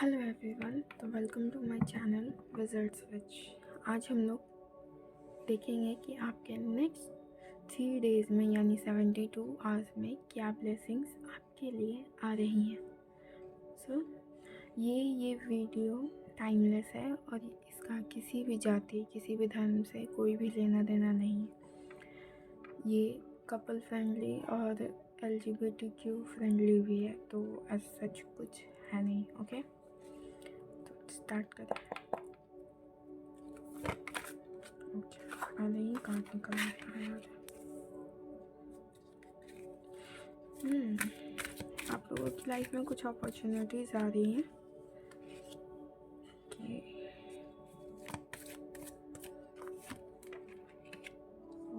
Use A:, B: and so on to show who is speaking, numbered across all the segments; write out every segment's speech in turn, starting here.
A: Hello everyone, तो welcome to my channel Wizard Switch. आज हम लोग देखेंगे कि आपके नेक्स्ट 3 डेज़ में यानी 72 आवर्स में क्या ब्लेसिंग्स आपके लिए आ रही हैं। सो ये वीडियो टाइमलेस है और इसका किसी भी जाति, किसी भी धर्म से कोई भी लेना देना नहीं है। ये कपल फ्रेंडली और LGBTQ फ्रेंडली भी है, तो एज सच कुछ है नहीं। ओके, स्टार्ट करें। पहले ही कार्ड निकलना था यार। आप लोगों की लाइफ में कुछ अपॉर्चुनिटीज आ रही हैं।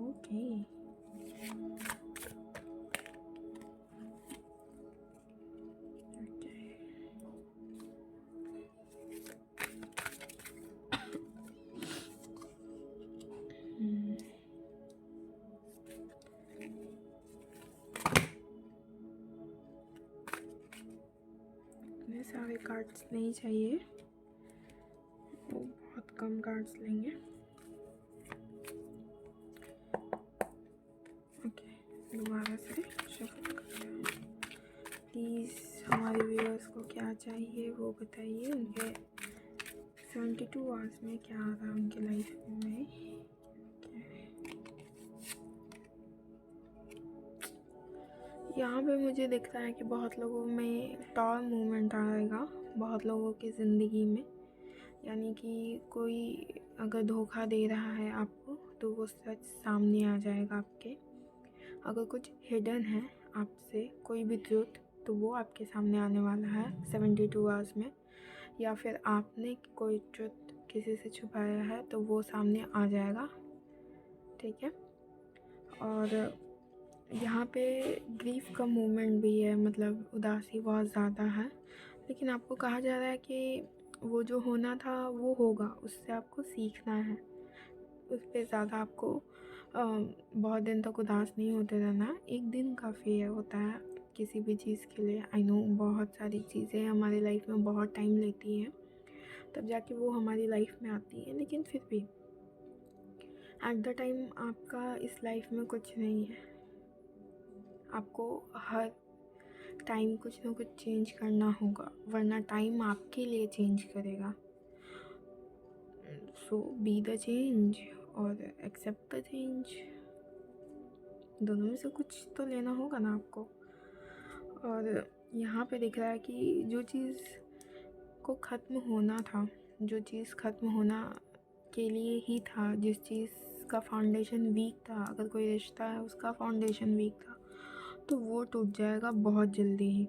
A: ओके इतने सारे कार्ड्स नहीं चाहिए, वो बहुत कम कार्ड्स लेंगे। ओके, दोबारा से शफल करते हैं। प्लीज़ हमारे व्यूअर्स को क्या चाहिए वो बताइए। उनके 72 आवर्स में क्या आ रहा है उनकी लाइफ में। यहाँ पे मुझे दिख रहा है कि बहुत लोगों में टॉल मूवमेंट आएगा बहुत लोगों की ज़िंदगी में। यानी कि कोई अगर धोखा दे रहा है आपको तो वो सच सामने आ जाएगा आपके। अगर कुछ हिडन है आपसे कोई भी ट्रुथ तो वो आपके सामने आने वाला है 72 आवर्स में। या फिर आपने कोई ट्रुथ किसी से छुपाया है तो वो सामने आ जाएगा। ठीक है। और यहाँ पे ग्रीफ का मूवमेंट भी है, मतलब उदासी बहुत ज़्यादा है। लेकिन आपको कहा जा रहा है कि वो जो होना था वो होगा, उससे आपको सीखना है। उस पर ज़्यादा आपको बहुत दिन तक उदास नहीं होते रहना। एक दिन काफ़ी होता है किसी भी चीज़ के लिए। आई नो बहुत सारी चीज़ें हमारी लाइफ में बहुत टाइम लेती हैं तब जाके वो हमारी लाइफ में आती है, लेकिन फिर भी एट द टाइम आपका इस लाइफ में कुछ नहीं है। आपको हर टाइम कुछ ना कुछ चेंज करना होगा, वरना टाइम आपके लिए चेंज करेगा। सो बी द चेंज और एक्सेप्ट द चेंज, दोनों में से कुछ तो लेना होगा ना आपको। और यहाँ पे दिख रहा है कि जो चीज़ को ख़त्म होना था, जो चीज़ ख़त्म होना के लिए ही था, जिस चीज़ का फाउंडेशन वीक था, अगर कोई रिश्ता है उसका फाउंडेशन वीक था तो वो टूट जाएगा बहुत जल्दी ही।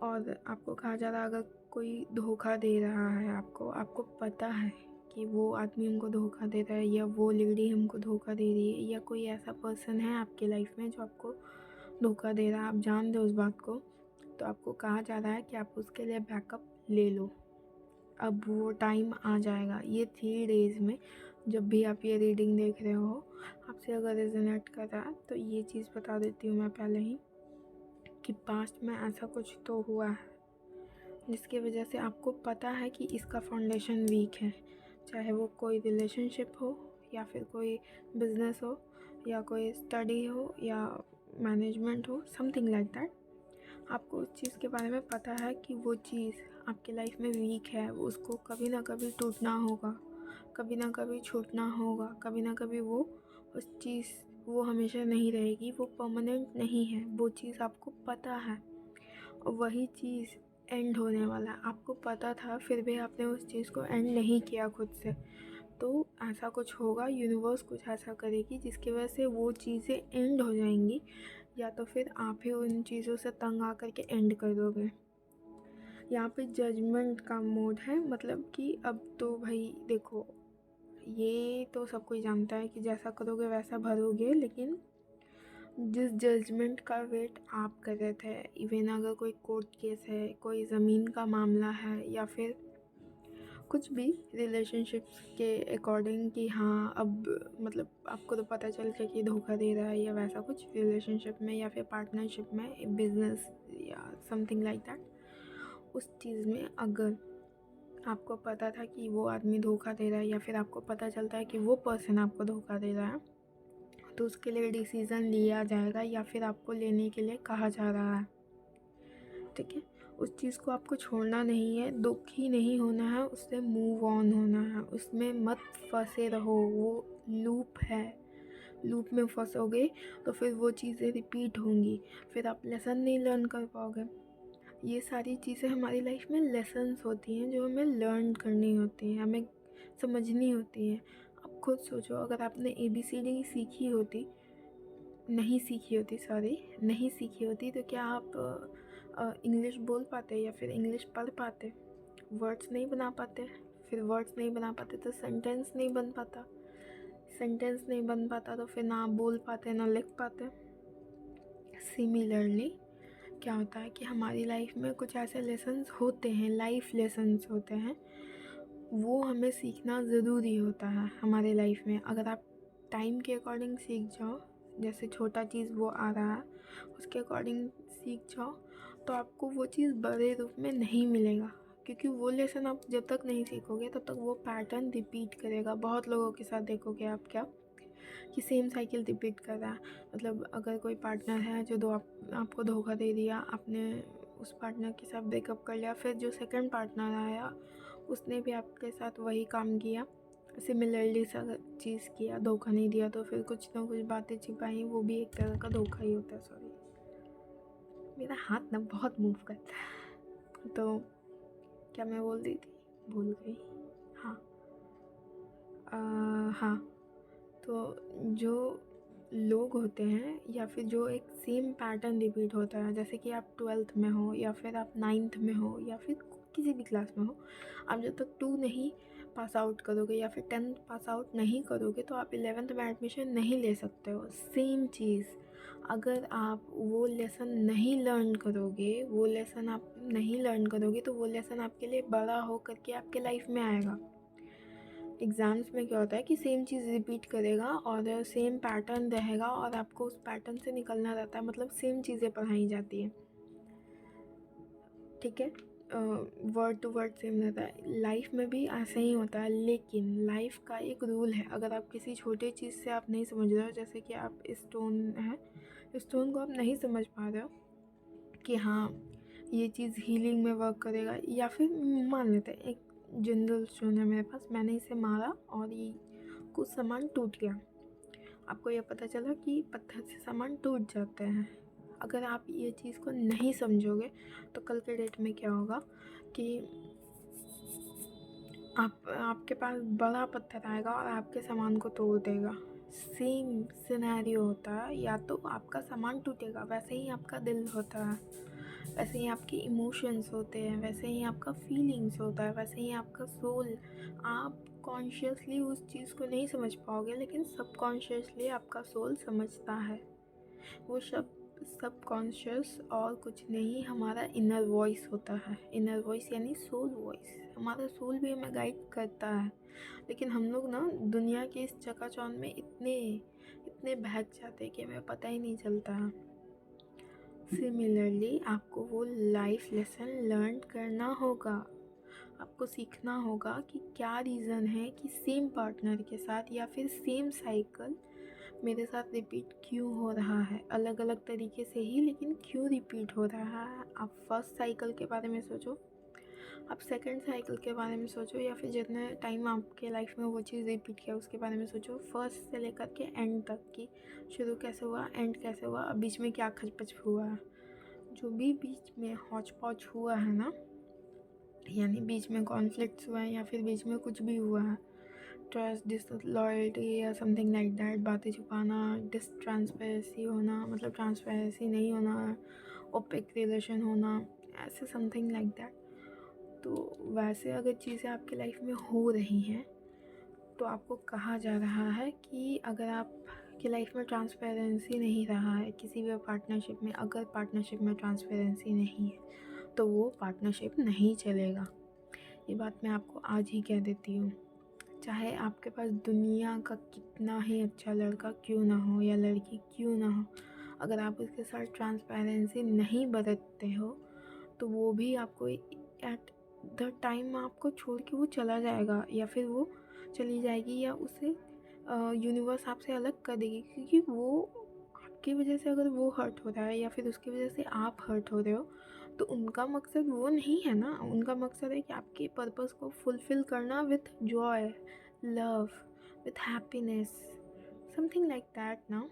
A: और आपको कहा जा रहा है अगर कोई धोखा दे रहा है आपको पता है कि वो आदमी हमको धोखा दे रहा है या वो लेडी हमको धोखा दे रही है या कोई ऐसा पर्सन है आपके लाइफ में जो आपको धोखा दे रहा है, आप जानते हो उस बात को, तो आपको कहा जा रहा है कि आप उसके लिए बैकअप ले लो। अब वो टाइम आ जाएगा। ये 3 डेज़ में जब भी आप ये रीडिंग देख रहे हो, आपसे अगर रेजोनेट कर रहा है तो ये चीज़ बता देती हूँ मैं पहले ही कि पास्ट में ऐसा कुछ तो हुआ है जिसकी वजह से आपको पता है कि इसका फाउंडेशन वीक है। चाहे वो कोई रिलेशनशिप हो या फिर कोई बिजनेस हो या कोई स्टडी हो या मैनेजमेंट हो, समथिंग लाइक दैट। आपको उस चीज़ के बारे में पता है कि वो चीज़ आपके लाइफ में वीक है, उसको कभी ना कभी टूटना होगा, कभी ना कभी छूटना होगा, कभी ना कभी वो उस चीज़ वो हमेशा नहीं रहेगी, वो परमानेंट नहीं है। वो चीज़ आपको पता है और वही चीज़ एंड होने वाला है। आपको पता था फिर भी आपने उस चीज़ को एंड नहीं किया खुद से। तो ऐसा कुछ होगा, यूनिवर्स कुछ ऐसा करेगी जिसकी वजह से वो चीज़ें एंड हो जाएंगी, या तो फिर आप ही उन चीज़ों से तंग आकर के एंड कर दोगे। यहाँ पे जजमेंट का मोड है, मतलब कि अब तो भाई देखो, ये तो सब कोई जानता है कि जैसा करोगे वैसा भरोगे। लेकिन जिस जजमेंट का वेट आप कर रहे थे, इवन अगर कोई कोर्ट केस है, कोई ज़मीन का मामला है या फिर कुछ भी रिलेशनशिप्स के अकॉर्डिंग कि हाँ अब मतलब आपको तो पता चल गया कि धोखा दे रहा है या वैसा कुछ रिलेशनशिप में या फिर पार्टनरशिप में, बिजनेस या समथिंग लाइक दैट, उस चीज़ में अगर आपको पता था कि वो आदमी धोखा दे रहा है, या फिर आपको पता चलता है कि वो पर्सन आपको धोखा दे रहा है, तो उसके लिए डिसीज़न लिया जाएगा या फिर आपको लेने के लिए कहा जा रहा है। ठीक है, उस चीज़ को आपको छोड़ना नहीं है, दुखी नहीं होना है, उससे मूव ऑन होना है, उसमें मत फंसे रहो। वो लूप है, लूप में फंसोगे तो फिर वो चीज़ें रिपीट होंगी, फिर आप लेसन नहीं लर्न कर पाओगे। ये सारी चीज़ें हमारी लाइफ में लेसन्स होती हैं जो हमें लर्न करनी होती हैं, हमें समझनी होती हैं। आप खुद सोचो, अगर आपने ABCD सीखी होती, नहीं सीखी होती, सॉरी, नहीं सीखी होती, तो क्या आप इंग्लिश बोल पाते या फिर इंग्लिश पढ़ पाते? वर्ड्स नहीं बना पाते। फिर वर्ड्स नहीं बना पाते तो सेंटेंस नहीं बन पाता। सेंटेंस नहीं बन पाता तो फिर ना बोल पाते ना लिख पाते। सिमिलरली क्या होता है कि हमारी लाइफ में कुछ ऐसे लेसन्स होते हैं, लाइफ लेसन्स होते हैं, वो हमें सीखना ज़रूरी होता है हमारे लाइफ में। अगर आप टाइम के अकॉर्डिंग सीख जाओ, जैसे छोटा चीज़ वो आ रहा है उसके अकॉर्डिंग सीख जाओ, तो आपको वो चीज़ बड़े रूप में नहीं मिलेगा, क्योंकि वो लेसन आप जब तक नहीं सीखोगे तब तक वो पैटर्न रिपीट करेगा। बहुत लोगों के साथ देखोगे आप क्या, कि सेम साइकिल रिपीट कर रहा है। मतलब अगर कोई पार्टनर है जो आपको धोखा दे दिया, आपने उस पार्टनर के साथ ब्रेकअप कर लिया, फिर जो सेकंड पार्टनर आया उसने भी आपके साथ वही काम किया, सिमिलरली सा चीज़ किया, धोखा नहीं दिया, तो फिर कुछ ना कुछ बातें छिपाई, वो भी एक तरह का धोखा ही होता है। सॉरी, मेरा हाथ ना बहुत मूव करता है। तो क्या मैं बोल रही थी, भूल गई। हाँ, हाँ, तो जो लोग होते हैं या फिर जो एक सेम पैटर्न रिपीट होता है, जैसे कि आप 12th में हो या फिर आप 9th में हो या फिर किसी भी क्लास में हो, आप जब तक 2 नहीं पास आउट करोगे या फिर 10th पास आउट नहीं करोगे तो आप 11th में एडमिशन नहीं ले सकते हो। सेम चीज़, अगर आप वो लेसन नहीं लर्न करोगे, वो लेसन आप नहीं लर्न करोगे तो वो लेसन आपके लिए बड़ा हो करके आपके लाइफ में आएगा। एग्ज़ाम्स में क्या होता है कि सेम चीज़ रिपीट करेगा और सेम पैटर्न रहेगा और आपको उस पैटर्न से निकलना रहता है, मतलब सेम चीज़ें पढ़ाई जाती हैं। ठीक है, वर्ड टू वर्ड सेम रहता है। लाइफ में भी ऐसा ही होता है, लेकिन लाइफ का एक रूल है। अगर आप किसी छोटे चीज़ से आप नहीं समझ रहे हो, जैसे कि आप स्टोन है, स्टोन को आप नहीं समझ पा रहे हो कि हाँ ये चीज़ हीलिंग में वर्क करेगा, या फिर मान लेते हैं एक जनरल स्टोन है मेरे पास, मैंने इसे मारा और ये कुछ सामान टूट गया। आपको यह पता चला कि पत्थर से सामान टूट जाते हैं। अगर आप ये चीज़ को नहीं समझोगे तो कल के डेट में क्या होगा कि आपके पास बड़ा पत्थर आएगा और आपके सामान को तोड़ देगा। सेम सिनेरियो होता है, या तो आपका सामान टूटेगा, वैसे ही आपका दिल होता है, वैसे ही आपके इमोशंस होते हैं, वैसे ही आपका फीलिंग्स होता है, वैसे ही आपका सोल। आप कॉन्शियसली उस चीज़ को नहीं समझ पाओगे, लेकिन सबकॉन्शियसली आपका सोल समझता है। वो सबकॉन्शियस और कुछ नहीं, हमारा इनर वॉइस होता है। इनर वॉइस यानी सोल वॉइस, हमारा सोल भी हमें गाइड करता है। लेकिन हम लोग ना दुनिया के इस चकाचौंध में इतने बहक जाते हैं कि हमें पता ही नहीं चलता। सिमिलरली आपको वो लाइफ लेसन लर्न करना होगा। आपको सीखना होगा कि क्या रीज़न है कि सेम पार्टनर के साथ या फिर सेम साइकिल मेरे साथ रिपीट क्यों हो रहा है। अलग अलग तरीके से ही, लेकिन क्यों रिपीट हो रहा है। आप फर्स्ट साइकिल के बारे में सोचो, आप सेकंड साइकिल के बारे में सोचो, या फिर जितने टाइम आपके लाइफ में वो चीज़ रिपीट किया उसके बारे में सोचो। फर्स्ट से लेकर के एंड तक की, शुरू कैसे हुआ, एंड कैसे हुआ, अब बीच में क्या खचपच हुआ है। जो भी बीच में हौच पौच हुआ है ना, यानी बीच में कॉन्फ्लिक्ट्स हुआ है या फिर बीच में कुछ भी हुआ है, ट्रस्ट डिसलॉयल्टी या समथिंग लाइक दैट, बातें छुपाना, डिसट्रांसपेरेंसी होना, मतलब ट्रांसपेरेंसी नहीं होना, ओपेक रिलेशन होना, ऐसे समथिंग लाइक दैट। तो वैसे अगर चीज़ें आपकी लाइफ में हो रही हैं तो आपको कहा जा रहा है कि अगर आपकी लाइफ में ट्रांसपेरेंसी नहीं रहा है किसी भी पार्टनरशिप में, अगर पार्टनरशिप में ट्रांसपेरेंसी नहीं है तो वो पार्टनरशिप नहीं चलेगा। ये बात मैं आपको आज ही कह देती हूँ। चाहे आपके पास दुनिया का कितना ही अच्छा लड़का क्यों ना हो या लड़की क्यों ना हो, अगर आप उसके साथ ट्रांसपेरेंसी नहीं बरतते हो तो वो भी आपको एट द टाइम आपको छोड़ के वो चला जाएगा या फिर वो चली जाएगी या उसे यूनिवर्स आपसे अलग कर देगी, क्योंकि वो आपकी वजह से अगर वो हर्ट हो रहा है या फिर उसकी वजह से आप हर्ट हो रहे हो, तो उनका मकसद वो नहीं है ना। उनका मकसद है कि आपके पर्पस को फुलफ़िल करना with joy, love, with happiness, something like that ना,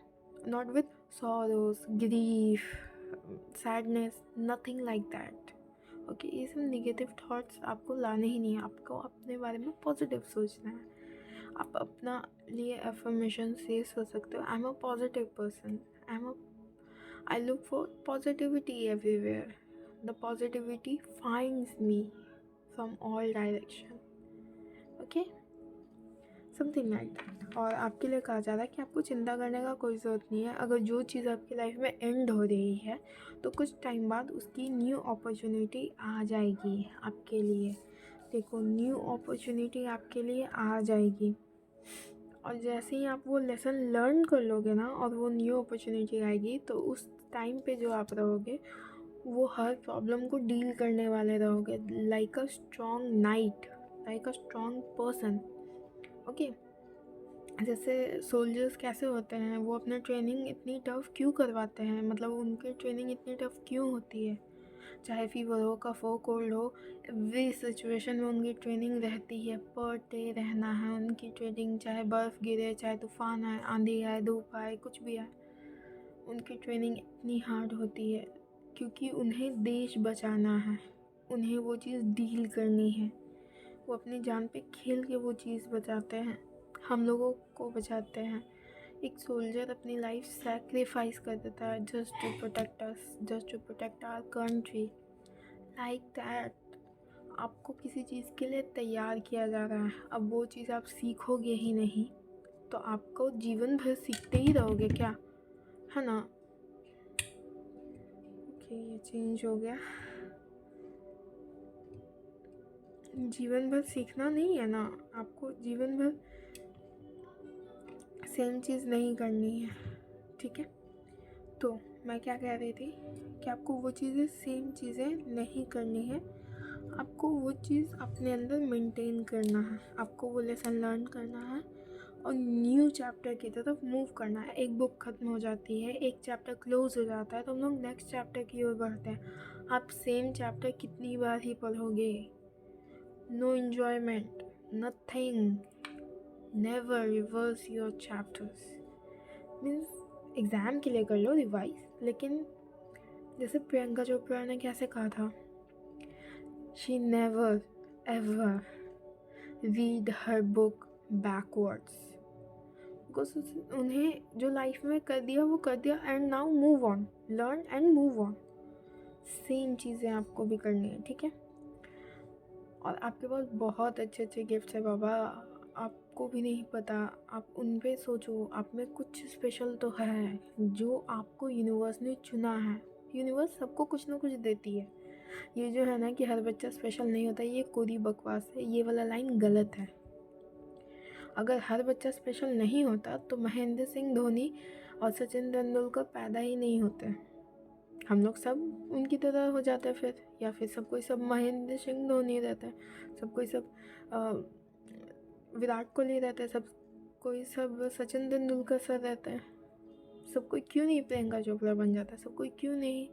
A: not with sorrows, grief, sadness, nothing like that. Okay, ये सब नेगेटिव थॉट्स आपको लाने ही नहीं है। आपको अपने बारे में पॉजिटिव सोचना है। आप अपना लिए अफर्मेशन से सोच सकते हो, I am a positive person, I look for positivity everywhere. The positivity finds me from all direction. Okay? Something like that. और आपके लिए कहा जा रहा है कि आपको चिंता करने का कोई ज़रूरत नहीं है। अगर जो चीज़ आपकी लाइफ में एंड हो रही है तो कुछ टाइम बाद उसकी न्यू अपॉर्चुनिटी आ जाएगी आपके लिए। देखो, न्यू अपॉर्चुनिटी आपके लिए आ जाएगी और जैसे ही आप वो लेसन लर्न कर लोगे ना और वो न्यू अपॉर्चुनिटी आएगी, तो उस टाइम पे जो आप रहोगे वो हर प्रॉब्लम को डील करने वाले रहोगे, like a strong night, like a strong person. Okay, जैसे सोल्जर्स कैसे होते हैं, वो अपना ट्रेनिंग इतनी टफ़ क्यों करवाते हैं, मतलब उनकी ट्रेनिंग इतनी टफ़ क्यों होती है, चाहे फीवर हो, कफ हो, कोल्ड हो, एवरी सिचुएशन में उनकी ट्रेनिंग रहती है। पर डे रहना है उनकी ट्रेनिंग, चाहे बर्फ़ गिरे, चाहे तूफ़ान आए, आंधी आए, धूप आए, कुछ भी आए, उनकी ट्रेनिंग इतनी हार्ड होती है क्योंकि उन्हें देश बचाना है, उन्हें वो चीज़ डील करनी है। वो अपनी जान पे खेल के वो चीज़ बचाते हैं, हम लोगों को बचाते हैं। एक सोल्जर अपनी लाइफ सैक्रिफाइस कर देता है just to protect us, just to protect our country, like that. आपको किसी चीज़ के लिए तैयार किया जा रहा है, अब वो चीज़ आप सीखोगे ही नहीं तो आपको जीवन भर सीखते ही रहोगे क्या, है ना। ओके, ये चेंज हो गया। जीवन भर सीखना नहीं है ना, आपको जीवन भर सेम चीज़ नहीं करनी है, ठीक है। तो मैं क्या कह रही थी कि आपको वो चीज़ें, सेम चीज़ें नहीं करनी है, आपको वो चीज़ अपने अंदर मेंटेन करना है, आपको वो लेसन लर्न करना है और न्यू चैप्टर की तरफ मूव करना है। एक बुक ख़त्म हो जाती है, एक चैप्टर क्लोज हो जाता है तो हम लोग नेक्स्ट चैप्टर की ओर बढ़ते हैं। आप सेम चैप्टर कितनी बार ही पढ़ोगे, no enjoyment, nothing, never reverse your chapters. Means exam के लिए कर लो रिवाइज, लेकिन जैसे प्रियंका चोपड़ा ने कैसे कहा था, she never ever read her book backwards, because उन्हें जो लाइफ में कर दिया वो कर दिया, and now move on, learn and move on. Same चीज़ें आपको भी करनी है, ठीक है। और आपके पास बहुत अच्छे अच्छे गिफ्ट्स है बाबा, आपको भी नहीं पता, आप उन पे सोचो। आप में कुछ स्पेशल तो है जो आपको यूनिवर्स ने चुना है। यूनिवर्स सबको कुछ ना कुछ देती है। ये जो है ना कि हर बच्चा स्पेशल नहीं होता, ये कोरी बकवास है, ये वाला लाइन गलत है। अगर हर बच्चा स्पेशल नहीं होता तो महेंद्र सिंह धोनी और सचिन तेंदुलकर पैदा ही नहीं होते, हम लोग सब उनकी तरह हो जाते हैं फिर, या फिर सब कोई सब महेंद्र सिंह धोनी रहता है, सब कोई सब विराट कोहली रहता है, सब कोई सब सचिन तेंदुलकर सर रहता है, सब कोई क्यों नहीं प्रियंका चोपड़ा बन जाता है, सब कोई क्यों नहीं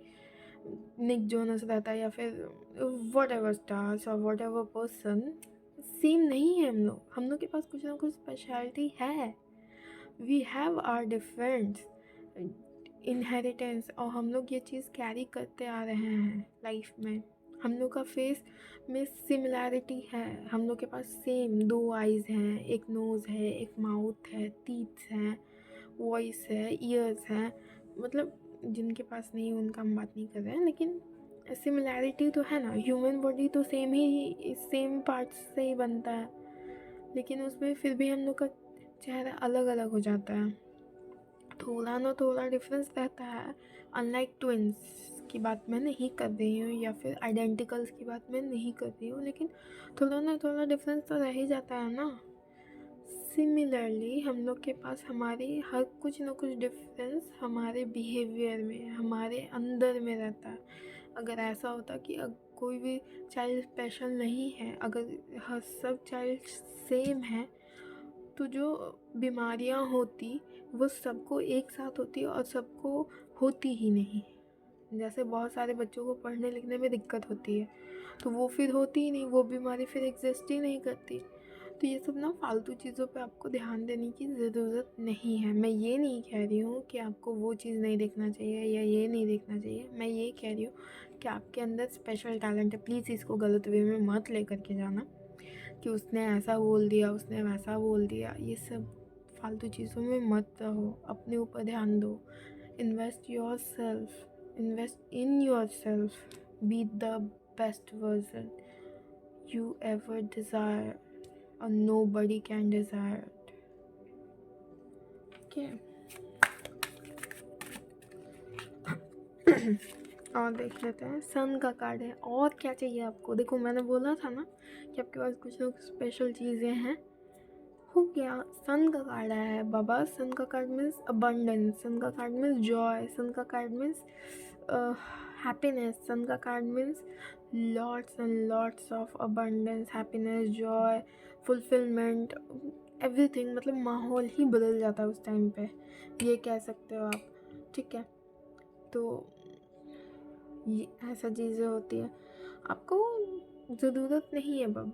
A: निक जोनस रहता है, या फिर वॉट एवर स्टार्स और वॉट एवर पर्सन। सेम नहीं है हम लोग के पास कुछ ना कुछ स्पेशलिटी है। We have our difference inheritance, और हम लोग ये चीज़ कैरी करते आ रहे हैं लाइफ में। हम लोग का फेस में सिमिलैरिटी है, हम लोग के पास सेम 2 आइज़ हैं, एक नोज़ है, एक माउथ है, टीथ्स हैं, वॉइस है, ईयर्स हैं। मतलब जिनके पास नहीं उनका हम बात नहीं कर रहे हैं, लेकिन सिमिलैरिटी तो है ना। ह्यूमन बॉडी तो सेम पार्ट्स से ही बनता है, लेकिन उसमें फिर भी हम लोग का चेहरा अलग अलग हो जाता है, थोड़ा ना थोड़ा डिफरेंस रहता है। अनलाइक ट्विंस की बात मैं नहीं कर रही हूँ, या फिर आइडेंटिकल्स की बात मैं नहीं कर रही हूँ, लेकिन थोड़ा ना थोड़ा डिफरेंस तो रह ही जाता है ना। सिमिलरली हम लोग के पास हमारी हर कुछ ना कुछ डिफरेंस हमारे बिहेवियर में, हमारे अंदर में रहता है। अगर ऐसा होता कि कोई भी चाइल्ड स्पेशल नहीं है, अगर हर सब चाइल्ड सेम है, तो जो बीमारियां होती वो सबको एक साथ होती और सबको होती ही नहीं। जैसे बहुत सारे बच्चों को पढ़ने लिखने में दिक्कत होती है, तो वो फिर होती ही नहीं, वो बीमारी फिर एग्जिस्ट ही नहीं करती। तो ये सब ना फालतू चीज़ों पे आपको ध्यान देने की ज़रूरत नहीं है। मैं ये नहीं कह रही हूँ कि आपको वो चीज़ नहीं देखना चाहिए या ये नहीं देखना चाहिए। मैं ये कह रही हूँ कि आपके अंदर स्पेशल टैलेंट है। प्लीज़ इसको गलत वे में मत लेकर के जाना कि उसने ऐसा बोल दिया, उसने वैसा बोल दिया। ये सब फालतू चीज़ों में मत रहो, अपने ऊपर ध्यान दो। Invest your self, invest in yourself, be the best version you ever desire or nobody can desire it. Okay. और देख लेते हैं, सन का कार्ड है। और क्या चाहिए आपको? देखो मैंने बोला था ना कि आपके पास कुछ ना कुछ स्पेशल चीज़ें हैं। हो गया, सन का कार्ड आया है बाबा। सन का कार्ड मीन्स अबंडेंस, सन का कार्ड मीन्स जॉय, सन का कार्ड मीन्स happiness, सन का card means lots and lots of abundance, happiness, joy, fulfillment, everything। मतलब माहौल ही बदल जाता है उस टाइम पे, ये कह सकते हो आप। ठीक है, तो ये ऐसा चीज़ें होती है। आपको ज़रूरत नहीं है बब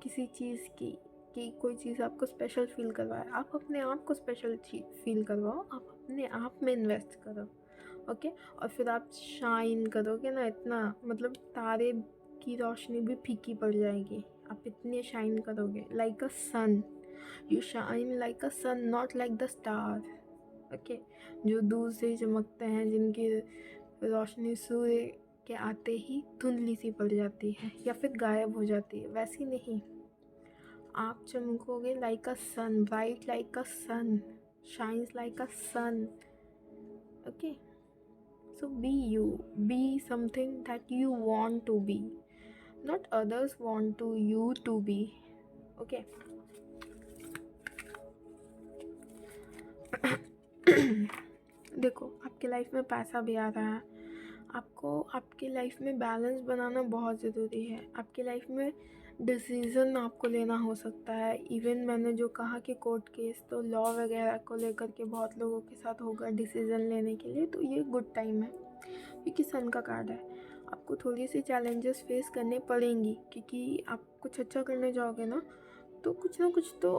A: किसी चीज़ की कि कोई चीज़ आपको स्पेशल फील करवाए। आप अपने आप को स्पेशल फील करवाओ, आप अपने आप में इन्वेस्ट करो। ओके, और फिर आप शाइन करोगे ना इतना, मतलब तारे की रोशनी भी फीकी पड़ जाएगी। आप इतने शाइन करोगे, like a sun. You shine like a sun, not like the star. Okay, जो दूर से चमकते हैं, जिनकी रोशनी सूर्य के आते ही धुंधली सी पड़ जाती है या फिर गायब हो जाती है, वैसी नहीं। आप चमकोगे like a sun, bright like a sun, shines like a sun. Okay, so be you, be something that you want to be, not others want to you to be. Okay. देखो, आपके लाइफ में पैसा भी आ रहा है, आपको आपके life में बैलेंस बनाना बहुत ज़रूरी है। आपके लाइफ में डिसीज़न आपको लेना हो सकता है। इवन मैंने जो कहा कि कोर्ट केस, तो लॉ वगैरह को लेकर के बहुत लोगों के साथ होगा डिसीज़न लेने के लिए, तो ये गुड टाइम है क्योंकि सन का कार्ड है। आपको थोड़ी सी चैलेंजेस फेस करने पड़ेंगी क्योंकि आप कुछ अच्छा करने जाओगे ना कुछ तो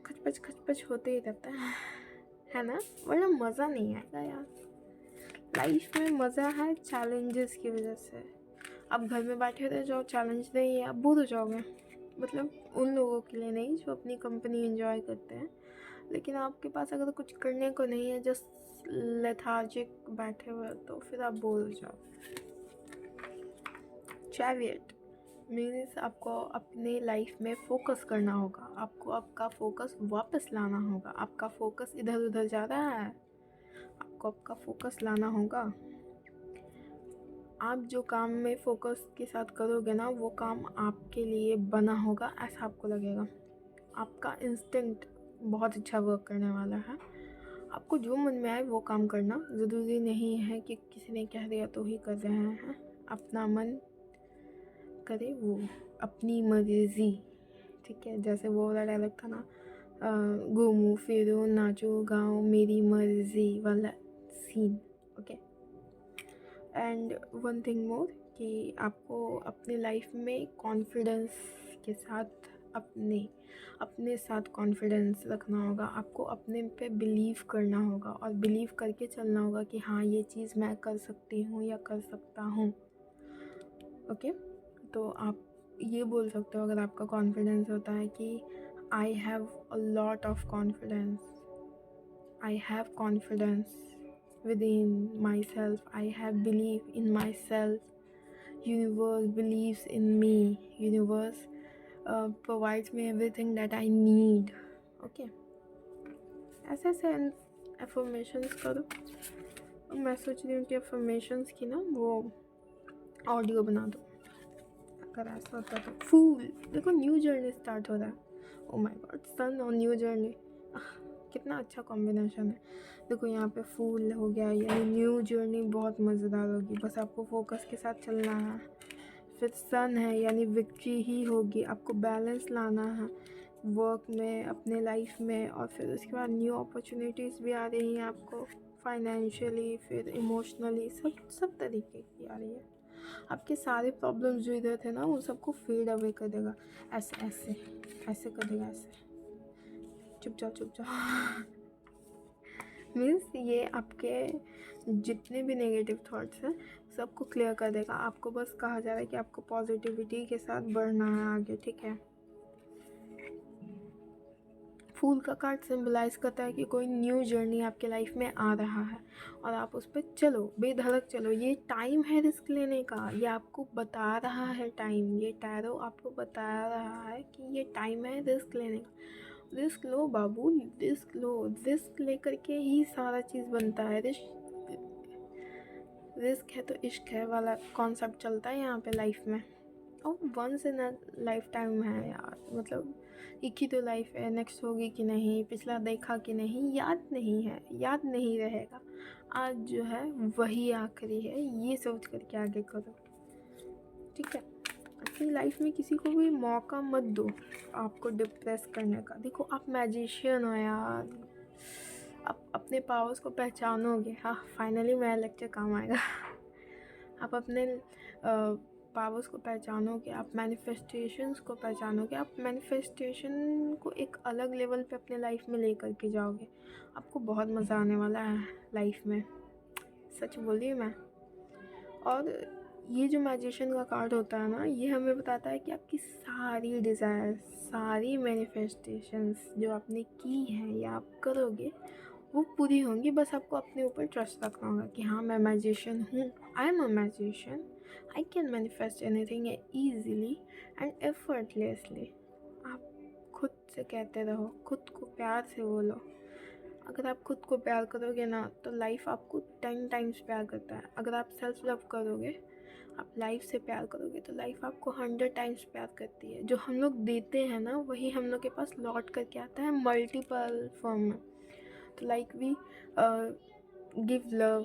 A: खचपच होते ही रहता है ना, वरना मज़ा नहीं आएगा यार। लाइफ में मज़ा है चैलेंजेस की वजह से। आप घर में बैठे रह जाओ, चैलेंज नहीं है, आप बोर हो जाओगे। मतलब उन लोगों के लिए नहीं जो अपनी कंपनी एंजॉय करते हैं, लेकिन आपके पास अगर कुछ करने को नहीं है, जस्ट लेथार्जिक बैठे हुए, तो फिर आप बोर हो जाओ। चैरियट मीन्स आपको अपने लाइफ में फोकस करना होगा, आपको आपका फोकस वापस लाना होगा। आपका फोकस इधर उधर जा रहा है, आपको आपका फोकस लाना होगा। आप जो काम में फोकस के साथ करोगे ना, वो काम आपके लिए बना होगा, ऐसा आपको लगेगा। आपका इंस्टिंक्ट बहुत अच्छा वर्क करने वाला है। आपको जो मन में आए वो काम करना, ज़रूरी नहीं है कि किसी ने कह दिया तो ही कर रहे हैं। अपना मन करे, वो अपनी मर्जी। ठीक है, जैसे वो वाला डायलॉग था ना, घूमूं फिरूं नाचूं गाऊं मेरी मर्जी वाला scene. Okay, and one thing more कि आपको अपने लाइफ में कॉन्फिडेंस के साथ अपने साथ कॉन्फिडेंस रखना होगा। आपको अपने पे बिलीव करना होगा और बिलीव करके चलना होगा कि हाँ, ये चीज़ मैं कर सकती हूँ या कर सकता हूँ। ओके, तो आप ये बोल सकते हो अगर आपका कॉन्फिडेंस होता है कि I have a lot of confidence, I have confidence within myself, I have belief in myself, universe believes in me, universe provides me everything that I need. Okay, ऐसे affirmations करो। मैं सोच रही हूँ कि affirmations की ना वो ऑडियो बना दो। अगर ऐसा होता तो फूल, देखो न्यू जर्नी स्टार्ट हो रहा है। ओ माय गॉड, सन और न्यू जर्नी, कितना अच्छा कॉम्बिनेशन है। देखो यहाँ पे फूल हो गया, यानी न्यू जर्नी बहुत मज़ेदार होगी, बस आपको फोकस के साथ चलना है। फिर सन है, यानी विक्ट्री ही होगी, आपको बैलेंस लाना है वर्क में, अपने लाइफ में। और फिर उसके बाद न्यू अपॉर्चुनिटीज़ भी आ रही हैं आपको, फाइनेंशियली, फिर इमोशनली, सब तरीके की आ रही है। आपके सारे प्रॉब्लम्स जो इधर थे ना, उन सबको फेड अवे कर देगा। ऐसे ऐसे ऐसे कर देगा, ऐसे। चुप जाओ मीन्स ये आपके जितने भी नेगेटिव थॉट्स हैं सबको क्लियर कर देगा। आपको बस कहा जा रहा है कि आपको पॉजिटिविटी के साथ बढ़ना है आगे, ठीक है। फूल का कार्ड सिंबलाइज करता है कि कोई न्यू जर्नी आपके लाइफ में आ रहा है और आप उस पर चलो, बेधड़क चलो। ये टाइम है रिस्क लेने का, ये आपको बता रहा है टाइम, ये टैरो आपको बता रहा है कि ये टाइम है रिस्क लेने का। रिस्क लो बाबू, रिस्क लो। रिस्क लेकर के ही सारा चीज़ बनता है। रिस्क है तो इश्क है वाला कॉन्सेप्ट चलता है यहाँ पे लाइफ में। और once in a life time है यार, मतलब एक ही तो लाइफ है, नेक्स्ट होगी कि नहीं, पिछला देखा कि नहीं, याद नहीं है, याद नहीं रहेगा। आज जो है वही आखिरी है, ये सोच करके आगे करो, ठीक है। अपनी लाइफ में किसी को भी मौका मत दो आपको डिप्रेस करने का। देखो आप मैजिशियन हो यार, आप अपने पावर्स को पहचानोगे। हाँ, फाइनली मेरा लेक्चर काम आएगा। आप अपने पावर्स को पहचानोगे, आप मैनिफेस्टेशंस को पहचानोगे, आप मैनिफेस्टेशन को एक अलग लेवल पे अपने लाइफ में लेकर के जाओगे। आपको बहुत मज़ा आने वाला है लाइफ में, सच बोलिए मैं। और ये जो मैजिशियन का कार्ड होता है ना, ये हमें बताता है कि आपकी सारी डिज़ायर, सारी मैनिफेस्टेशंस जो आपने की हैं या आप करोगे वो पूरी होंगी। बस आपको अपने ऊपर ट्रस्ट रखना होगा कि हाँ, मैं मैजिशियन हूँ, I am a magician, I can manifest anything easily and effortlessly. आप खुद से कहते रहो, खुद को प्यार से बोलो। अगर आप खुद को प्यार करोगे ना तो लाइफ आपको 10 टाइम्स प्यार करता है। अगर आप सेल्फ लव करोगे, आप लाइफ से प्यार करोगे तो लाइफ आपको 100 टाइम्स प्यार करती है। जो हम लोग देते हैं ना, वही हम लोग के पास लौट करके आता है मल्टीपल फॉर्म में। तो लाइक वी गिव लव,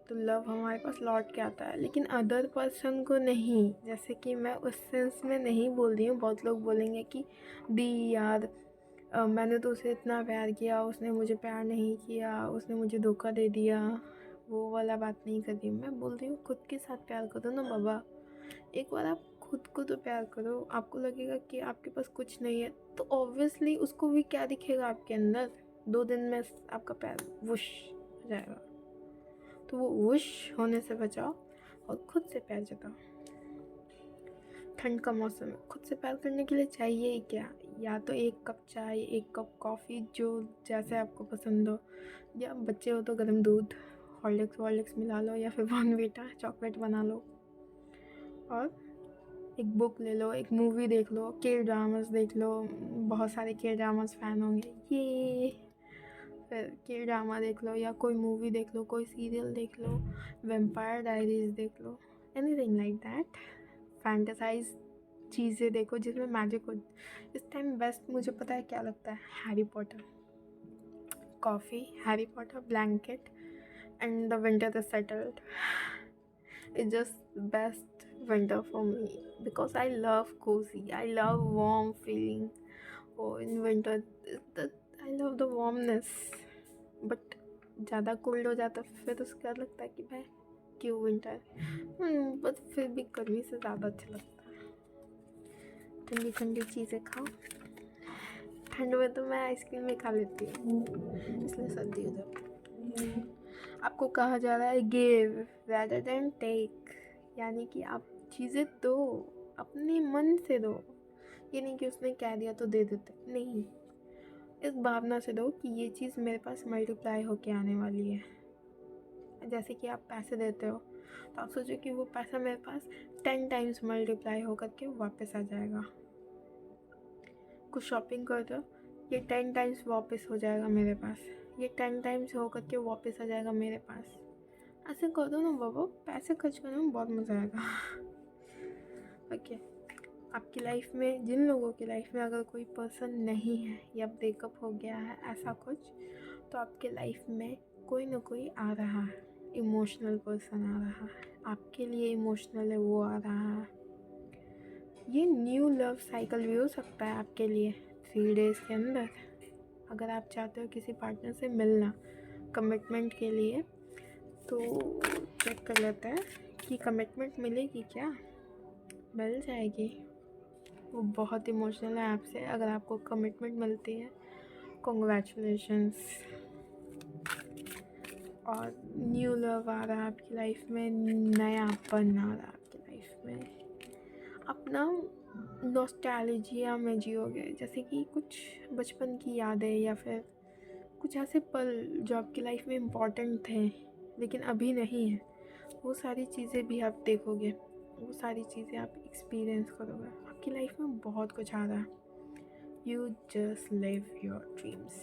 A: तो लव हमारे पास लौट के आता है, लेकिन अदर पर्सन को नहीं। जैसे कि मैं उस सेंस में नहीं बोल रही हूँ, बहुत लोग बोलेंगे कि दी यार मैंने तो उसे इतना प्यार किया, उसने मुझे प्यार नहीं किया, उसने मुझे धोखा दे दिया। वो वाला बात नहीं कर रही हूँ मैं, बोल रही हूँ खुद के साथ प्यार करो ना बाबा। एक बार आप खुद को तो प्यार करो। आपको लगेगा कि आपके पास कुछ नहीं है, तो ऑब्वियसली उसको भी क्या दिखेगा आपके अंदर, 2 दिन में आपका प्यार वुश हो जाएगा। तो वो वुश होने से बचाओ और खुद से प्यार जताओ। ठंड का मौसम है, खुद से प्यार करने के लिए चाहिए ही क्या, या तो 1 कप चाय, 1 कप कॉफ़ी, जो जैसे आपको पसंद हो, या बच्चे हो तो गर्म दूध, हॉर्लिक्स मिला लो, या फिर बॉर्नवीटा चॉकलेट बना लो, और एक बुक ले लो, एक मूवी देख लो, के ड्रामास देख लो। बहुत सारे के ड्रामास फ़ैन होंगे, ये फिर के ड्रामा देख लो, या कोई मूवी देख लो, कोई सीरियल देख लो, वेम्पायर डायरीज देख लो, एनीथिंग लाइक दैट। फैंटेसाइज चीज़ें देखो जिसमें मैजिक हो। इस टाइम बेस्ट मुझे पता है क्या लगता है, Harry Potter. Coffee, Harry Potter, blanket and the winter is settled. It's just best winter for me because I love cozy, I love warm feeling. Oh, in winter I love the warmness, but ज़्यादा cold हो जाता फिर उसके बाद लगता है कि भाई क्यों विंटर। बट फिर भी गर्मी से ज़्यादा अच्छा लगता है। ठंडी ठंडी चीज़ें खाओ। ठंड में तो मैं आइसक्रीम भी खा लेती हूँ, इसलिए सर्दी हो जाती है। आपको कहा जा रहा है गिव रैदर देन टेक, यानी कि आप चीज़ें दो, अपने मन से दो। ये नहीं कि उसने कह दिया तो दे देते, नहीं। इस भावना से दो कि ये चीज़ मेरे पास मल्टीप्लाई होके आने वाली है। जैसे कि आप पैसे देते हो तो आप सोचो कि वो पैसा मेरे पास 10 टाइम्स मल्टीप्लाई होकर के वापस आ जाएगा। कुछ शॉपिंग कर दो, ये 10 टाइम्स वापस हो जाएगा मेरे पास, ये 10 टाइम्स होकर के वापस आ जाएगा मेरे पास। ऐसे कर दो ना बाबा, पैसे खर्च करने में बहुत मज़ा आएगा। ओके, आपकी लाइफ में, जिन लोगों की लाइफ में अगर कोई पर्सन नहीं है या ब्रेकअप हो गया है ऐसा कुछ, तो आपके लाइफ में कोई ना कोई आ रहा है, इमोशनल पर्सन आ रहा है, आपके लिए इमोशनल है वो आ रहा है। ये न्यू लव साइकिल भी हो सकता है आपके लिए 3 डेज़ के अंदर। अगर आप चाहते हो किसी पार्टनर से मिलना कमिटमेंट के लिए, तो चेक कर लेते हैं कि कमिटमेंट मिलेगी क्या। मिल जाएगी। वो बहुत इमोशनल है आपसे। अगर आपको कमिटमेंट मिलती है, कॉन्ग्रेचुलेशंस। और न्यू लव आ रहा है आपकी लाइफ में, नयापन आ रहा है आपकी लाइफ में। अपना नॉस्टैल्जिया में जियोगे, जैसे कि कुछ बचपन की यादें या फिर कुछ ऐसे पल जो आपकी लाइफ में इम्पॉर्टेंट थे लेकिन अभी नहीं है, वो सारी चीज़ें भी आप देखोगे, वो सारी चीज़ें आप एक्सपीरियंस करोगे। आपकी लाइफ में बहुत कुछ आ रहा है। You just live your dreams.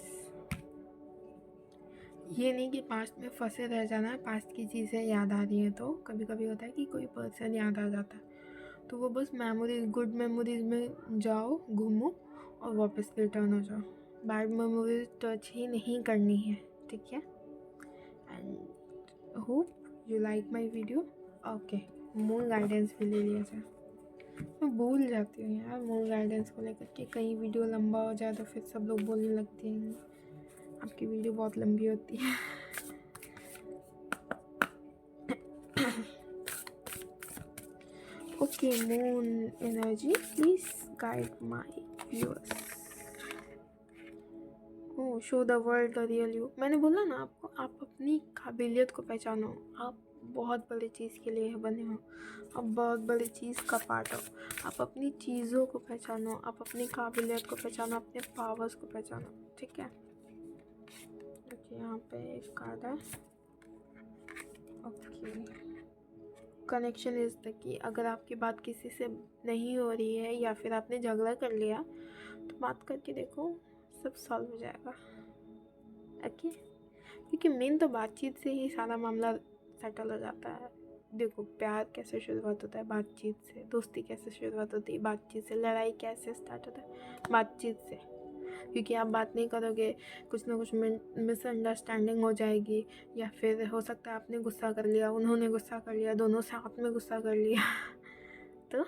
A: ये नहीं कि पास्ट में फंसे रह जाना है। पास्ट की चीज़ें याद आ रही हैं तो कभी कभी होता है कि कोई पर्सन याद आ जाता है, तो वो बस मेमोरीज, गुड मेमोरीज में जाओ, घूमो और वापस रिटर्न हो जाओ। बैड मेमोरीज टच ही नहीं करनी है, ठीक है। And hope you like my video. Okay, moon guidance भी ले लिया जाए। मैं भूल जाती हूँ यार मून गाइडेंस को लेकर के, कहीं वीडियो लंबा हो जाए तो फिर सब लोग बोलने लगते हैं आपकी वीडियो बहुत लंबी होती है। Okay, moon energy please guide my viewers. Oh, show the world the real you. मैंने बोला ना आपको, आप अपनी काबिलियत को पहचानो। आप बहुत बड़ी चीज़ के लिए बने हो, आप बहुत बड़ी चीज़ का पार्ट हो। आप अपनी चीज़ों को पहचानो, आप अपनी काबिलियत को पहचानो, अपने पावर्स को पहचानो, ठीक है। ओके, यहाँ पे एक कार्ड है। Okay, connection is the key. अगर आपकी बात किसी से नहीं हो रही है या फिर आपने झगड़ा कर लिया, तो बात करके देखो, सब सॉल्व हो जाएगा। ओके, क्योंकि मेन तो बातचीत से ही सारा मामला सेटल हो जाता है। देखो, प्यार कैसे शुरुआत होता है? बातचीत से। दोस्ती कैसे शुरुआत होती है? बातचीत से। लड़ाई कैसे स्टार्ट होता है? बातचीत से। क्योंकि आप बात नहीं करोगे, कुछ ना कुछ मिसअंडरस्टैंडिंग हो जाएगी, या फिर हो सकता है आपने गुस्सा कर लिया, उन्होंने गुस्सा कर लिया, दोनों साथ में गुस्सा कर लिया तो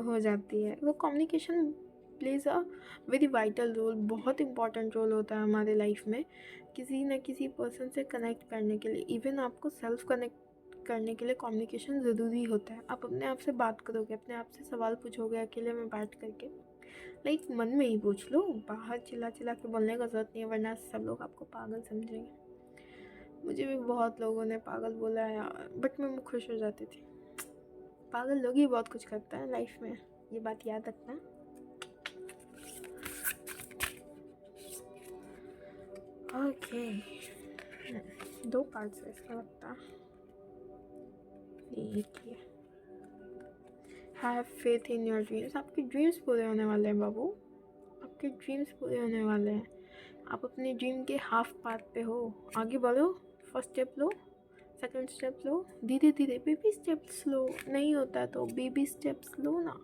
A: हो जाती है। तो communication plays a very vital role, बहुत इंपॉर्टेंट रोल होता है हमारे लाइफ में, किसी न किसी पर्सन से कनेक्ट करने के लिए। इवन आपको सेल्फ कनेक्ट करने के लिए कम्युनिकेशन ज़रूरी होता है। आप अपने आप से बात करोगे, अपने आप से सवाल पूछोगे अकेले में बैठ करके, लाइक मन में ही पूछ लो, बाहर चिल्ला चिल्ला के बोलने का ज़रूरत नहीं है, वरना सब लोग आपको पागल समझेंगे। मुझे भी बहुत लोगों ने पागल बोला है यार, बट मैं खुश हो जाती थी। पागल लोग ही बहुत कुछ करते हैं लाइफ में, ये बात याद रखना। ओके, 2 पार्ट्स है इसका लगता है। एक ही है। Have faith in your dreams. आपके ड्रीम्स पूरे होने वाले हैं बाबू, आपके ड्रीम्स पूरे होने वाले हैं। आप अपने ड्रीम के हाफ पाथ पे हो, आगे बढ़ो। फर्स्ट स्टेप लो, सेकंड स्टेप लो, धीरे धीरे बेबी स्टेप्स लो। नहीं होता है तो बेबी स्टेप्स लो ना।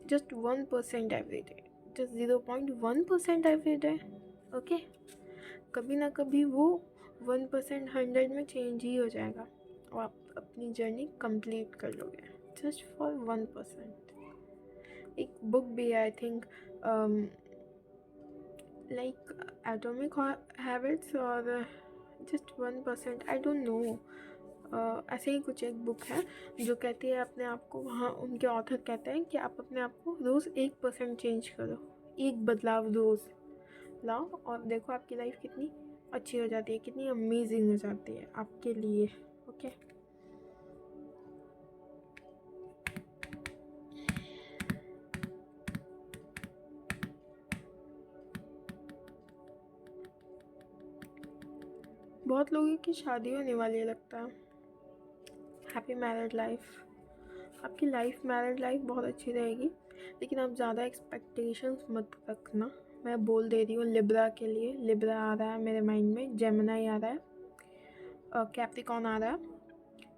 A: Just 1% every day, just 0.1% every day. Okay, कभी ना कभी वो 1% 100 में चेंज ही हो जाएगा और आप अपनी जर्नी कंप्लीट कर लोगे, जस्ट फॉर 1%। एक बुक भी है, I think like atomic habits और जस्ट 1%, आई डोंट नो। ऐसे ही कुछ एक बुक है जो कहती है अपने आप को, वहाँ उनके ऑथर कहते हैं कि आप अपने आप को रोज़ 1% चेंज करो, एक बदलाव रोज़ लाओ, और देखो आपकी लाइफ कितनी अच्छी हो जाती है, कितनी अमेजिंग हो जाती है आपके लिए। ओके, बहुत लोगों की शादी होने वाली है लगता है। Happy married life. आपकी लाइफ, मैरिड लाइफ बहुत अच्छी रहेगी, लेकिन आप ज़्यादा एक्सपेक्टेशंस मत रखना। मैं बोल दे रही हूँ लिब्रा के लिए। लिब्रा आ रहा है मेरे माइंड में, जेमिनी आ रहा है, कैप्रिकॉर्न आ रहा है।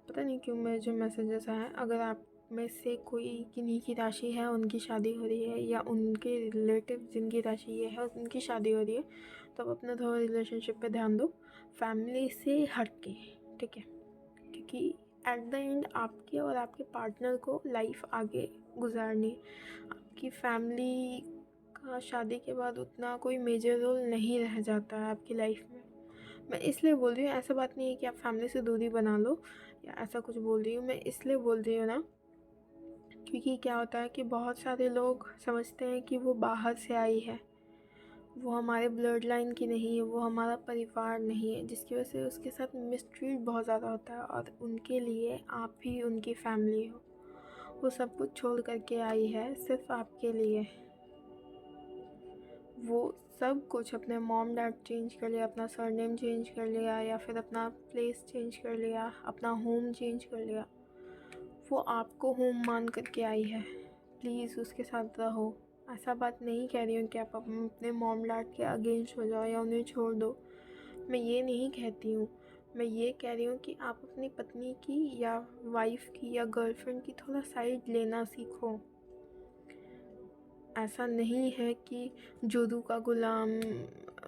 A: पता नहीं क्यों मुझे मैसेजेस आए हैं। अगर आप में से कोई किन्हीं की राशि है, उनकी शादी हो रही है, या उनके रिलेटिव जिनकी राशि ये है उनकी शादी हो रही है, तो आप अपना थोड़ा रिलेशनशिप पे ध्यान दो। फैमिली से हट के, ठीक है, क्योंकि एट द एंड आपके और आपके पार्टनर को लाइफ आगे गुजारनी। आपकी फैमिली का शादी के बाद उतना कोई मेजर रोल नहीं रह जाता है आपकी लाइफ में। मैं इसलिए बोल रही हूँ, ऐसा बात नहीं है कि आप फैमिली से दूरी बना लो या ऐसा कुछ बोल रही हूँ, मैं इसलिए बोल रही हूँ ना, क्योंकि क्या होता है कि बहुत सारे लोग समझते हैं कि वो बाहर से आई है, वो हमारे ब्लड लाइन की नहीं है, वो हमारा परिवार नहीं है, जिसकी वजह से उसके साथ मिसट्रीट बहुत ज़्यादा होता है और उनके लिए आप ही उनकी फैमिली हो। वो सब कुछ छोड़ करके आई है सिर्फ आपके लिए। वो सब कुछ, अपने मॉम डैड चेंज कर लिया, अपना सरनेम चेंज कर लिया, या फिर अपना प्लेस चेंज कर लिया, अपना होम चेंज कर लिया। वो आपको होम मान करके आई है, प्लीज़ उसके साथ रहो। ऐसा बात नहीं कह रही हूँ कि आप अपने मॉम डैड के अगेंस्ट हो जाओ या उन्हें छोड़ दो, मैं ये नहीं कहती हूँ। मैं ये कह रही हूँ कि आप अपनी पत्नी की या वाइफ की या गर्लफ्रेंड की थोड़ा साइड लेना सीखो। ऐसा नहीं है कि जुदू का गुलाम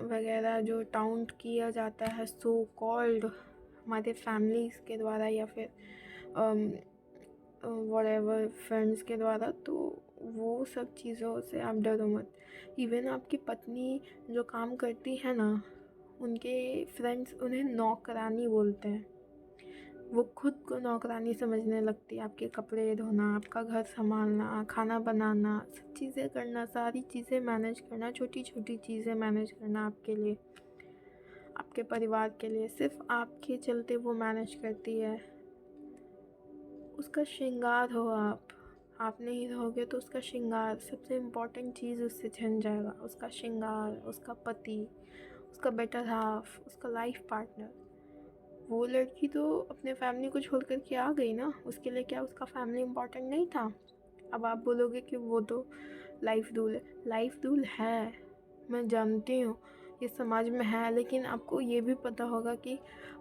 A: वगैरह जो टाउंट किया जाता है सो कॉल्ड हमारे फैमिलीज़ के द्वारा या फिर व्हाटएवर फ्रेंड्स के द्वारा, तो वो सब चीज़ों से आप डरो मत। इवन आपकी पत्नी जो काम करती है ना, उनके फ्रेंड्स उन्हें नौकरानी बोलते हैं। वो खुद को नौकरानी समझने लगती है। आपके कपड़े धोना, आपका घर संभालना, खाना बनाना, सब चीज़ें करना, सारी चीज़ें मैनेज करना, छोटी छोटी चीज़ें मैनेज करना आपके लिए, आपके परिवार के लिए, सिर्फ आपके चलते वो मैनेज करती है। उसका श्रृंगार हो आप नहीं रहोगे तो उसका श्रृंगार, सबसे इम्पॉर्टेंट चीज़ उससे छिन जाएगा। उसका श्रृंगार, उसका पति, उसका बेटर हाफ, उसका लाइफ पार्टनर। वो लड़की तो अपने फैमिली को छोड़ कर के आ गई ना, उसके लिए क्या उसका फैमिली इम्पॉर्टेंट नहीं था? अब आप बोलोगे कि वो तो लाइफ दूल है। लाइफ दूल है, मैं जानती हूँ ये समाज में है, लेकिन आपको ये भी पता होगा कि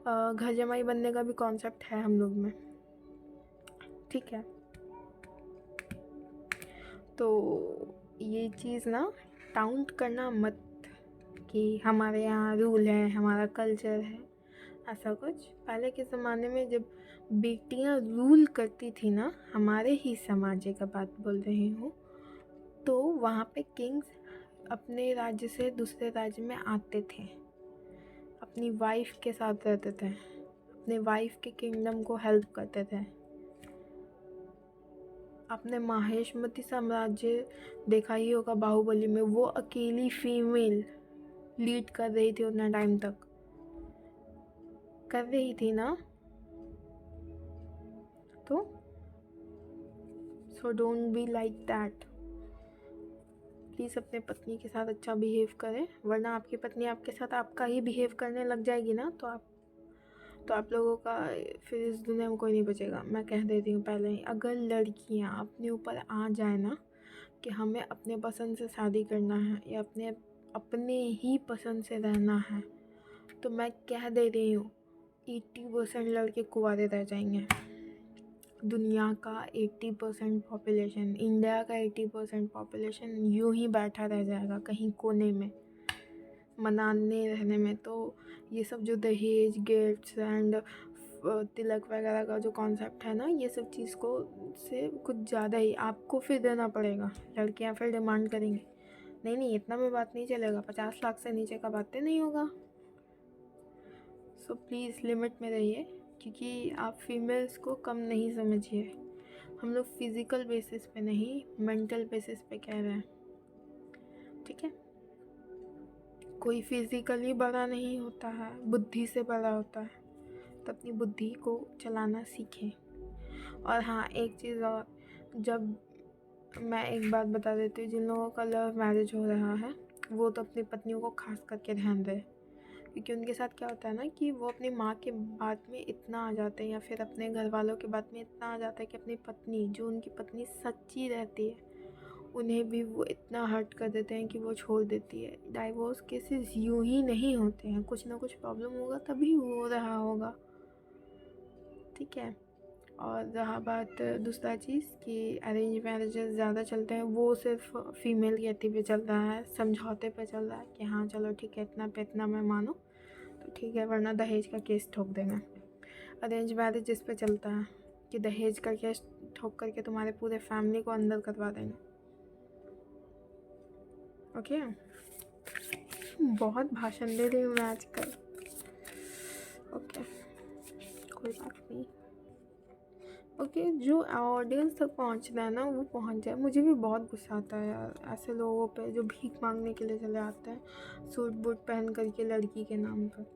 A: घर जमाई बनने का भी कॉन्सेप्ट है हम लोग में, ठीक है? तो ये चीज़ ना टाउंट करना मत कि हमारे यहाँ रूल है, हमारा कल्चर है, ऐसा कुछ। पहले के ज़माने में जब बेटियां रूल करती थी ना, हमारे ही समाज का बात बोल रही हूँ, तो वहाँ पे किंग्स अपने राज्य से दूसरे राज्य में आते थे, अपनी वाइफ के साथ रहते थे, अपने वाइफ के किंगडम को हेल्प करते थे। आपने माहेशमती साम्राज्य देखा ही होगा बाहुबली में, वो अकेली फीमेल लीड कर रही थी उतना टाइम तक, कर रही थी ना। तो so don't be like that. Please अपने पत्नी के साथ अच्छा बिहेव करें, वरना आपकी पत्नी आपके साथ आपका ही बिहेव करने लग जाएगी ना, तो आप लोगों का फिर इस दुनिया में कोई नहीं बचेगा। मैं कह देती हूँ पहले ही, अगर लड़कियाँ अपने ऊपर आ जाए ना कि हमें अपने पसंद से शादी करना है या अपने ही पसंद से रहना है, तो मैं कह दे रही हूँ 80% लड़के कुंवारे रह जाएंगे। दुनिया का 80% पॉपुलेशन, इंडिया का 80% पॉपुलेशन यूं ही बैठा रह जाएगा कहीं कोने में मनाने रहने में। तो ये सब जो दहेज, गिफ्ट्स एंड तिलक वगैरह का जो कॉन्सेप्ट है ना, ये सब चीज़ को से कुछ ज़्यादा ही आपको फिर देना पड़ेगा। लड़कियां फिर डिमांड करेंगी, नहीं इतना में बात नहीं चलेगा, 50 लाख से नीचे का बातें नहीं होगा। सो प्लीज़ लिमिट में रहिए, क्योंकि आप फीमेल्स को कम नहीं समझिए। हम लोग फिज़िकल बेसिस पे नहीं, मेंटल बेसिस पे कह रहे हैं, ठीक है? कोई फिज़िकली बड़ा नहीं होता है, बुद्धि से बड़ा होता है। तो अपनी बुद्धि को चलाना सीखें। और हाँ, एक चीज़ और, जब मैं एक बात बता देती हूँ, जिन लोगों का लव मैरिज हो रहा है वो तो अपनी पत्नियों को खास करके ध्यान दें, क्योंकि उनके साथ क्या होता है ना कि वो अपनी माँ के बात में इतना आ जाते हैं या फिर अपने घर वालों के बात में इतना आ जाता है कि अपनी पत्नी, जो उनकी पत्नी सच्ची रहती है, उन्हें भी वो इतना हर्ट कर देते हैं कि वो छोड़ देती है। डाइवोर्स केसेस यूं ही नहीं होते हैं, कुछ ना कुछ प्रॉब्लम होगा तभी हो रहा होगा, ठीक है? और रहा बात दूसरा चीज़ कि अरेंज मैरिजेस ज़्यादा चलते हैं, वो सिर्फ फीमेल कहती पे चल रहा है, समझौते पे चल रहा है कि हाँ चलो ठीक है, इतना पे इतना मैं मानो, तो ठीक है, वरना दहेज का केस ठोक देना। अरेंज मैरिज इस पे चलता है कि दहेज का केस ठोक करके तुम्हारे पूरे फैमिली को अंदर करवा देना। ओके, बहुत भाषण दे रही हूँ मैं आजकल। ओके, कोई बात नहीं। ओके, जो ऑडियंस तक पहुँच रहा है ना वो पहुँच जाए। मुझे भी बहुत गुस्सा आता है यार ऐसे लोगों पे जो भीख मांगने के लिए चले आते हैं सूट बूट पहन करके लड़की के नाम पर।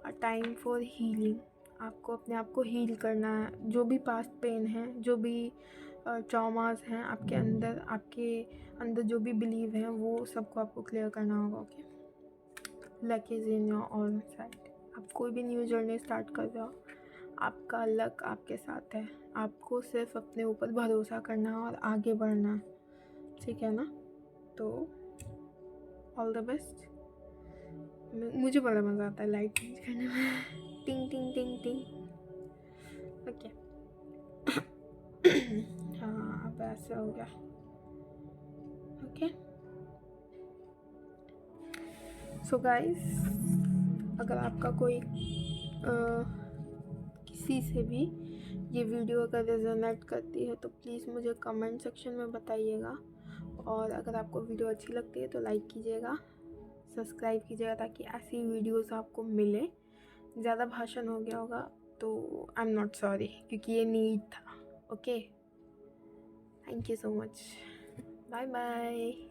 A: अ टाइम फॉर हीलिंग, आपको अपने आप को हील करना है। जो भी पास्ट पेन है, जो भी ट्रॉमास हैं आपके अंदर जो भी बिलीव हैं वो सबको आपको क्लियर करना होगा। Okay, luck is in your on side. आप कोई भी न्यू जर्नी स्टार्ट कर रहे हो, आपका लक आपके साथ है। आपको सिर्फ अपने ऊपर भरोसा करना है और आगे बढ़ना है, ठीक है ना? तो ऑल द बेस्ट। मुझे बड़ा मज़ा आता है लाइट चेंज करने में। टिंग टिंग टिंग टिंग। ओके। हाँ, अब ऐसे हो गया। ओके, सो गाइस, अगर आपका कोई किसी से भी ये वीडियो अगर रेजोनेट करती है तो प्लीज़ मुझे कमेंट सेक्शन में बताइएगा। और अगर आपको वीडियो अच्छी लगती है तो लाइक कीजिएगा, सब्सक्राइब कीजिएगा ताकि ऐसी वीडियोस आपको मिले। ज़्यादा भाषण हो गया होगा तो आई एम नॉट सॉरी, क्योंकि ये नीड था। Okay, thank you so much, bye bye.